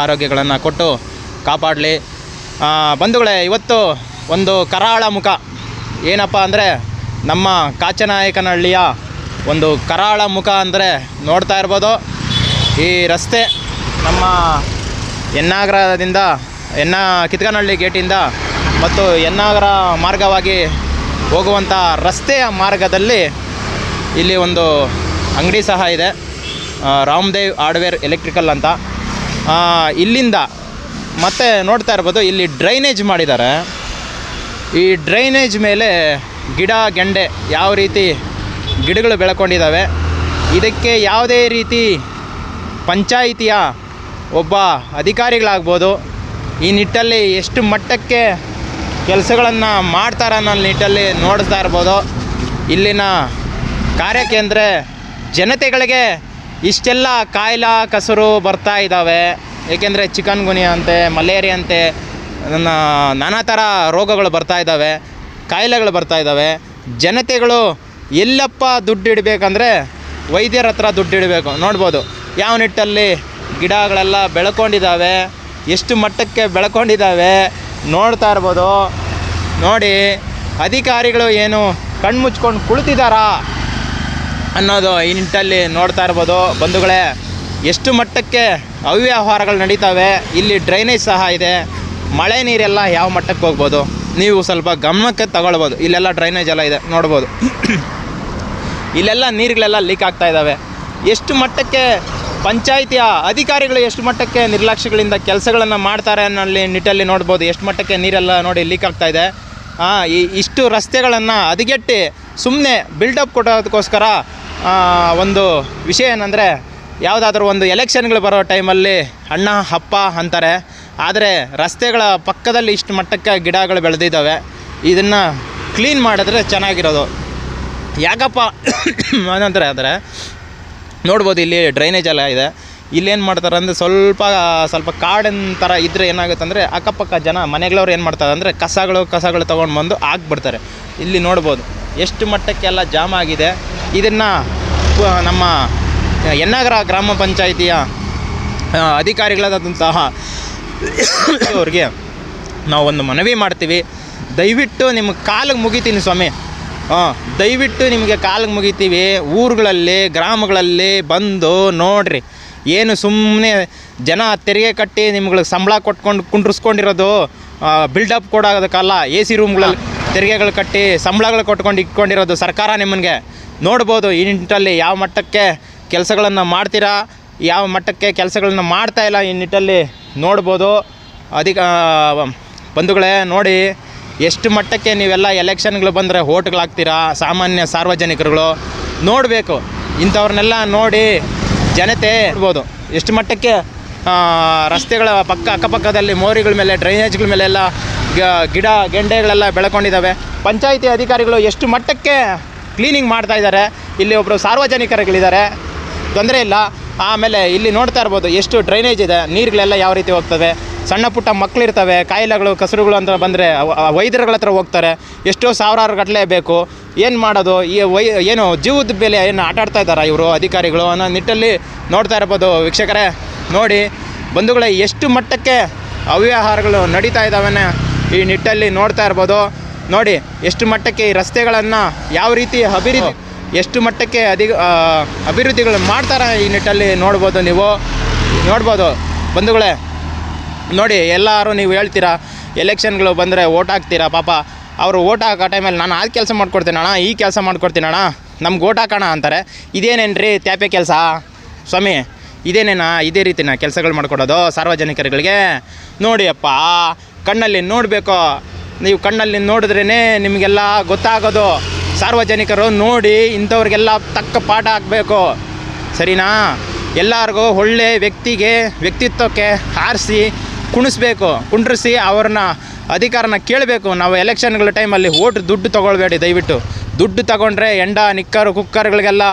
ಆರೋಗ್ಯಗಳನ್ನು ಕೊಟ್ಟು ಕಾಪಾಡಲಿ. ಬಂಧುಗಳೇ, ಇವತ್ತು ಒಂದು ಕರಾಳ ಮುಖ ಏನಪ್ಪ ಅಂದರೆ ನಮ್ಮ ಕಾಚನಾಯಕನಹಳ್ಳಿಯ ಒಂದು ಕರಾಳ ಮುಖ ಅಂದರೆ ನೋಡ್ತಾ ಇರ್ಬೋದು. ಈ ರಸ್ತೆ ನಮ್ಮ ಕಿತ್ಕನಹಳ್ಳಿ ಗೇಟಿಂದ ಮತ್ತು ಯನ್ನಾಗರ ಮಾರ್ಗವಾಗಿ ಹೋಗುವಂಥ ರಸ್ತೆಯ ಮಾರ್ಗದಲ್ಲಿ ಇಲ್ಲಿ ಒಂದು ಅಂಗಡಿ ಸಹ ಇದೆ, ರಾಮದೇವ್ ಹಾರ್ಡ್ವೇರ್ ಎಲೆಕ್ಟ್ರಿಕಲ್ ಅಂತ. ಇಲ್ಲಿಂದ ಮತ್ತೆ ನೋಡ್ತಾ ಇರ್ಬೋದು, ಇಲ್ಲಿ ಡ್ರೈನೇಜ್ ಮಾಡಿದ್ದಾರೆ. ಈ ಡ್ರೈನೇಜ್ ಮೇಲೆ ಗಿಡ ಗೆಂಡೆ ಯಾವ ರೀತಿ ಗಿಡಗಳು ಬೆಳ್ಕೊಂಡಿದ್ದಾವೆ. ಇದಕ್ಕೆ ಯಾವುದೇ ರೀತಿ ಪಂಚಾಯಿತಿಯ ಒಬ್ಬ ಅಧಿಕಾರಿಗಳಾಗ್ಬೋದು ಈ ನಿಟ್ಟಲ್ಲಿ ಎಷ್ಟು ಮಟ್ಟಕ್ಕೆ ಕೆಲಸಗಳನ್ನು ಮಾಡ್ತಾರೆ ಅನ್ನೋ ನಿಟ್ಟಲ್ಲಿ ನೋಡ್ತಾ ಇರ್ಬೋದು. ಇಲ್ಲಿನ ಕಾರ್ಯಕೇಂದ್ರ ಜನತೆಗಳಿಗೆ ಇಷ್ಟೆಲ್ಲ ಕಾಯಿಲೆ ಕಸರು ಬರ್ತಾ ಇದ್ದಾವೆ. ಏಕೆಂದರೆ ಚಿಕನ್ ಗುನಿಯಾ ಅಂತೆ, ಮಲೇರಿಯಾ ಅಂತೆ, ನಾನಾ ಥರ ರೋಗಗಳು ಬರ್ತಾ ಇದ್ದಾವೆ, ಕಾಯಿಲೆಗಳು ಬರ್ತಾ ಇದ್ದಾವೆ. ಜನತೆಗಳು ಎಲ್ಲಪ್ಪ ದುಡ್ಡು ಇಡಬೇಕಂದ್ರೆ ವೈದ್ಯರ ಹತ್ರ ದುಡ್ಡು ಇಡಬೇಕು. ನೋಡ್ಬೋದು ಯಾವ ನಿಟ್ಟಲ್ಲಿ ಗಿಡಗಳೆಲ್ಲ ಬೆಳ್ಕೊಂಡಿದ್ದಾವೆ, ಎಷ್ಟು ಮಟ್ಟಕ್ಕೆ ಬೆಳ್ಕೊಂಡಿದ್ದಾವೆ ನೋಡ್ತಾ ಇರ್ಬೋದು. ನೋಡಿ, ಅಧಿಕಾರಿಗಳು ಏನು ಕಣ್ಮುಚ್ಕೊಂಡು ಕುಳಿತಿದ್ದಾರಾ ಅನ್ನೋದು ಈ ನಿಟ್ಟಲ್ಲಿ ನೋಡ್ತಾ ಇರ್ಬೋದು. ಬಂಧುಗಳೇ, ಎಷ್ಟು ಮಟ್ಟಕ್ಕೆ ಅವ್ಯವಹಾರಗಳು ನಡೀತವೆ. ಇಲ್ಲಿ ಡ್ರೈನೇಜ್ ಸಹ ಇದೆ. ಮಳೆ ನೀರೆಲ್ಲ ಯಾವ ಮಟ್ಟಕ್ಕೆ ಹೋಗ್ಬೋದು ನೀವು ಸ್ವಲ್ಪ ಗಮನಕ್ಕೆ ತಗೊಳ್ಬೋದು. ಇಲ್ಲೆಲ್ಲ ಡ್ರೈನೇಜ್ ಎಲ್ಲ ಇದೆ ನೋಡ್ಬೋದು. ಇಲ್ಲೆಲ್ಲ ನೀರುಗಳೆಲ್ಲ ಲೀಕ್ ಆಗ್ತಾ ಇದ್ದಾವೆ. ಎಷ್ಟು ಮಟ್ಟಕ್ಕೆ ಪಂಚಾಯಿತಿಯ ಅಧಿಕಾರಿಗಳು ಎಷ್ಟು ಮಟ್ಟಕ್ಕೆ ನಿರ್ಲಕ್ಷ್ಯಗಳಿಂದ ಕೆಲಸಗಳನ್ನು ಮಾಡ್ತಾರೆ ಅನ್ನೋ ನಿಟ್ಟಲ್ಲಿ ನೋಡ್ಬೋದು. ಎಷ್ಟು ಮಟ್ಟಕ್ಕೆ ನೀರೆಲ್ಲ ನೋಡಿ ಲೀಕ್ ಆಗ್ತಾ ಇದೆ. ಇಷ್ಟು ರಸ್ತೆಗಳನ್ನು ಹದಗೆಟ್ಟು ಸುಮ್ಮನೆ ಬಿಲ್ಡಪ್ ಕೊಡೋದಕ್ಕೋಸ್ಕರ ಒಂದು ವಿಷಯ ಏನಂದರೆ, ಯಾವುದಾದ್ರೂ ಒಂದು ಎಲೆಕ್ಷನ್ಗಳು ಬರೋ ಟೈಮಲ್ಲಿ ಅಣ್ಣ ಅಪ್ಪ ಅಂತಾರೆ. ಆದರೆ ರಸ್ತೆಗಳ ಪಕ್ಕದಲ್ಲಿ ಇಷ್ಟು ಮಟ್ಟಕ್ಕೆ ಗಿಡಗಳು ಬೆಳೆದಿದ್ದಾವೆ. ಇದನ್ನು ಕ್ಲೀನ್ ಮಾಡಿದ್ರೆ ಚೆನ್ನಾಗಿರೋದು. ಯಾಕಪ್ಪ ಏನಂತಾರೆ ಅಂದರೆ ನೋಡ್ಬೋದು, ಇಲ್ಲಿ ಡ್ರೈನೇಜ್ ಎಲ್ಲ ಇದೆ. ಇಲ್ಲೇನು ಮಾಡ್ತಾರೆ ಅಂದರೆ ಸ್ವಲ್ಪ ಕಾಡಿನ ಥರ ಇದ್ದರೆ ಏನಾಗುತ್ತೆ ಅಂದರೆ ಅಕ್ಕಪಕ್ಕ ಜನ ಮನೆಗಳವ್ರು ಏನು ಮಾಡ್ತಾರೆ ಅಂದರೆ ಕಸಗಳು ತೊಗೊಂಡು ಬಂದು ಹಾಕ್ಬಿಡ್ತಾರೆ. ಇಲ್ಲಿ ನೋಡ್ಬೋದು ಎಷ್ಟು ಮಟ್ಟಕ್ಕೆಲ್ಲ ಜಾಮ್ ಆಗಿದೆ. ಇದನ್ನು ನಮ್ಮ ಯನ್ನಾಗರ ಗ್ರಾಮ ಪಂಚಾಯಿತಿಯ ಅಧಿಕಾರಿಗಳಾದಂತಹ ಅವ್ರಿಗೆ ನಾವು ಒಂದು ಮನವಿ ಮಾಡ್ತೀವಿ. ದಯವಿಟ್ಟು ನಿಮ್ಮ ಕಾಲಿಗೆ ಮುಗಿತೀನಿ ಸ್ವಾಮಿ, ದಯವಿಟ್ಟು ನಿಮಗೆ ಕಾಲಿಗೆ ಮುಗಿತೀವಿ. ಊರುಗಳಲ್ಲಿ ಗ್ರಾಮಗಳಲ್ಲಿ ಬಂದು ನೋಡ್ರಿ. ಏನು ಸುಮ್ಮನೆ ಜನ ತೆರಿಗೆ ಕಟ್ಟಿ ನಿಮ್ಗಳಿಗೆ ಸಂಬಳ ಕೊಟ್ಕೊಂಡು ಕುಂಡ್ರಿಸ್ಕೊಂಡಿರೋದು ಬಿಲ್ಡಪ್ ಕೊಡೋದಕ್ಕಲ್ಲ. ಎ ಸಿ ರೂಮ್ಗಳಲ್ಲಿ ತೆರಿಗೆಗಳು ಕಟ್ಟಿ ಸಂಬಳಗಳು ಕೊಟ್ಕೊಂಡು ಇಟ್ಕೊಂಡಿರೋದು ಸರ್ಕಾರ. ನಿಮ್ಮನಿಗೆ ನೋಡ್ಬೋದು ಈ ನಿಟ್ಟಲ್ಲಿ ಯಾವ ಮಟ್ಟಕ್ಕೆ ಕೆಲಸಗಳನ್ನು ಮಾಡ್ತೀರಾ, ಯಾವ ಮಟ್ಟಕ್ಕೆ ಕೆಲಸಗಳನ್ನ ಮಾಡ್ತಾಯಿಲ್ಲ ಈ ನಿಟ್ಟಲ್ಲಿ ನೋಡ್ಬೋದು. ಬಂಧುಗಳೇ, ನೋಡಿ ಎಷ್ಟು ಮಟ್ಟಕ್ಕೆ ನೀವೆಲ್ಲ ಎಲೆಕ್ಷನ್ಗಳು ಬಂದರೆ ಓಟ್ಗಳಾಗ್ತೀರಾ. ಸಾಮಾನ್ಯ ಸಾರ್ವಜನಿಕರುಗಳು ನೋಡಬೇಕು. ಇಂಥವ್ರನ್ನೆಲ್ಲ ನೋಡಿ ಜನತೆ ನೋಡ್ಬೋದು ಎಷ್ಟು ಮಟ್ಟಕ್ಕೆ ರಸ್ತೆಗಳ ಅಕ್ಕಪಕ್ಕದಲ್ಲಿ ಮೋರಿಗಳ ಮೇಲೆ ಡ್ರೈನೇಜ್ಗಳ ಮೇಲೆಲ್ಲ ಗಿಡ ಗೆಂಡೆಗಳೆಲ್ಲ ಬೆಳ್ಕೊಂಡಿದ್ದಾವೆ. ಪಂಚಾಯಿತಿ ಅಧಿಕಾರಿಗಳು ಎಷ್ಟು ಮಟ್ಟಕ್ಕೆ ಕ್ಲೀನಿಂಗ್ ಮಾಡ್ತಾಯಿದ್ದಾರೆ. ಇಲ್ಲಿ ಒಬ್ಬರು ಸಾರ್ವಜನಿಕರುಗಳಿದ್ದಾರೆ, ತೊಂದರೆ ಇಲ್ಲ. ಆಮೇಲೆ ಇಲ್ಲಿ ನೋಡ್ತಾ ಇರ್ಬೋದು ಎಷ್ಟು ಡ್ರೈನೇಜ್ ಇದೆ. ನೀರುಗಳೆಲ್ಲ ಯಾವ ರೀತಿ ಹೋಗ್ತವೆ. ಸಣ್ಣ ಪುಟ್ಟ ಮಕ್ಕಳಿರ್ತವೆ, ಕಾಯಿಲೆಗಳು ಕಸರುಗಳು ಅಂತ ಬಂದರೆ ವೈದ್ಯರುಗಳ ಹತ್ರ ಹೋಗ್ತಾರೆ. ಎಷ್ಟೋ ಸಾವಿರಾರು ಗಟ್ಟಲೆ ಬೇಕು. ಏನು ಮಾಡೋದು? ಏನು ಜೀವದ ಬೆಲೆ ಏನು ಆಟಾಡ್ತಾ ಇದ್ದಾರೆ ಇವರು ಅಧಿಕಾರಿಗಳು ಅನ್ನೋ ನಿಟ್ಟಲ್ಲಿ ನೋಡ್ತಾ ಇರ್ಬೋದು. ವೀಕ್ಷಕರೇ ನೋಡಿ, ಬಂಧುಗಳೇ, ಎಷ್ಟು ಮಟ್ಟಕ್ಕೆ ಅವ್ಯವಹಾರಗಳು ನಡೀತಾ ಇದ್ದಾವೆ ಈ ನಿಟ್ಟಲ್ಲಿ ನೋಡ್ತಾ ಇರ್ಬೋದು. ನೋಡಿ ಎಷ್ಟು ಮಟ್ಟಕ್ಕೆ ಈ ರಸ್ತೆಗಳನ್ನು ಯಾವ ರೀತಿ ಎಷ್ಟು ಮಟ್ಟಕ್ಕೆ ಅಭಿವೃದ್ಧಿಗಳು ಮಾಡ್ತಾರೆ ಈ ನಿಟ್ಟಲ್ಲಿ ನೋಡ್ಬೋದು. ನೀವು ನೋಡ್ಬೋದು ಬಂಧುಗಳೇ. ನೋಡಿ, ಎಲ್ಲರೂ ನೀವು ಹೇಳ್ತೀರಾ ಎಲೆಕ್ಷನ್ಗಳು ಬಂದರೆ ಓಟ್ ಹಾಕ್ತೀರಾ. ಪಾಪ ಅವರು ಓಟ್ ಹಾಕೋ ಟೈಮಲ್ಲಿ ನಾನು ಆ ಕೆಲಸ ಮಾಡ್ಕೊಡ್ತೀನಿ ಅಣ್ಣ, ಈ ಕೆಲಸ ಮಾಡ್ಕೊಡ್ತೀನಿ ಅಣ್ಣ, ನಮ್ಗೆ ಓಟ್ ಹಾಕೋಣ ಅಂತಾರೆ. ಇದೇನೇನ್ರಿ ತ್ಯಾಪೆ ಕೆಲಸ ಸ್ವಾಮಿ? ಇದೇ ರೀತಿನ ಕೆಲಸಗಳು ಮಾಡ್ಕೊಡೋದು ಸಾರ್ವಜನಿಕರುಗಳಿಗೆ? ನೋಡಿ ಅಪ್ಪ, ಕಣ್ಣಲ್ಲಿ ನೋಡಬೇಕು ನೀವು. ಕಣ್ಣಲ್ಲಿ ನೋಡಿದ್ರೇ ನಿಮಗೆಲ್ಲ ಗೊತ್ತಾಗೋದು. ಸಾರ್ವಜನಿಕರು ನೋಡಿ ಇಂಥವ್ರಿಗೆಲ್ಲ ತಕ್ಕ ಪಾಠ ಹಾಕಬೇಕು, ಸರಿನಾ? ಎಲ್ಲರಿಗೂ ಒಳ್ಳೆ ವ್ಯಕ್ತಿತ್ವಕ್ಕೆ ಆರಿಸಿ ಕುಂಡ್ರಿಸಿ ಅವ್ರನ್ನ ಅಧಿಕಾರನ ಕೇಳಬೇಕು. ನಾವು ಎಲೆಕ್ಷನ್ಗಳ ಟೈಮಲ್ಲಿ ದುಡ್ಡು ತೊಗೊಳ್ಬೇಡಿ ದಯವಿಟ್ಟು. ದುಡ್ಡು ತಗೊಂಡ್ರೆ ನಿಕ್ಕರು ಕುಕ್ಕರ್ಗಳಿಗೆಲ್ಲ